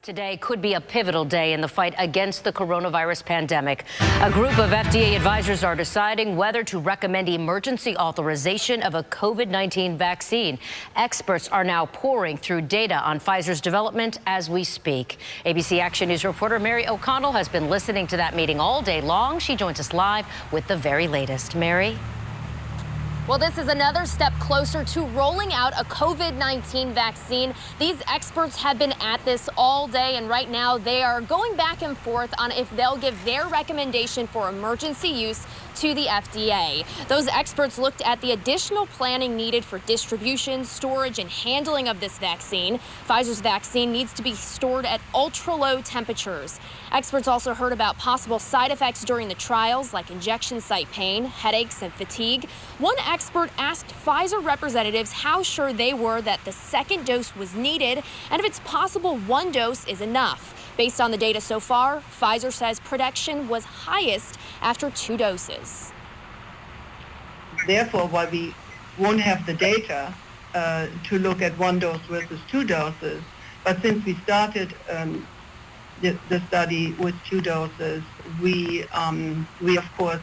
Today could be a pivotal day in the fight against the coronavirus pandemic. A group of FDA advisors are deciding whether to recommend emergency authorization of a COVID-19 vaccine. Experts are now pouring through data on Pfizer's development as we speak. ABC Action News reporter Mary O'Connell has been listening to that meeting all day long. She joins us live with the very latest. Mary? Well, this is another step closer to rolling out a COVID-19 vaccine. These experts have been at this all day, and right now they are going back and forth on if they'll give their recommendation for emergency use to the FDA. Those experts looked at the additional planning needed for distribution, storage, and handling of this vaccine. Pfizer's vaccine needs to be stored at ultra-low temperatures. Experts also heard about possible side effects during the trials, like injection site pain, headaches, and fatigue. One expert asked Pfizer representatives how sure they were that the second dose was needed and if it's possible one dose is enough. Based on the data so far, Pfizer says protection was highest after 2 doses. Therefore, while we won't have the data to look at 1 dose versus 2 doses, but since we started the study with 2 doses, we of course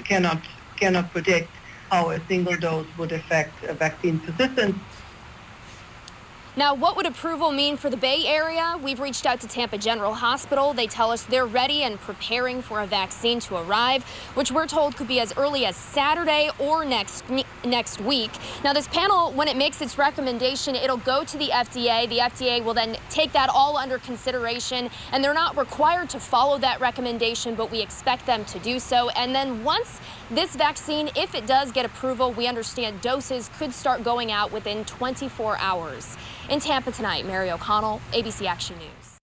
cannot predict how a single dose would affect vaccine persistence. Now, what would approval mean for the Bay Area? We've reached out to Tampa General Hospital. They tell us they're ready and preparing for a vaccine to arrive, which we're told could be as early as Saturday or next week. Now, this panel, when it makes its recommendation, it'll go to the FDA. The FDA will then take that all under consideration, and they're not required to follow that recommendation, but we expect them to do so. And then once this vaccine, if it does get approval, we understand doses could start going out within 24 hours. In Tampa tonight, Mary O'Connell, ABC Action News.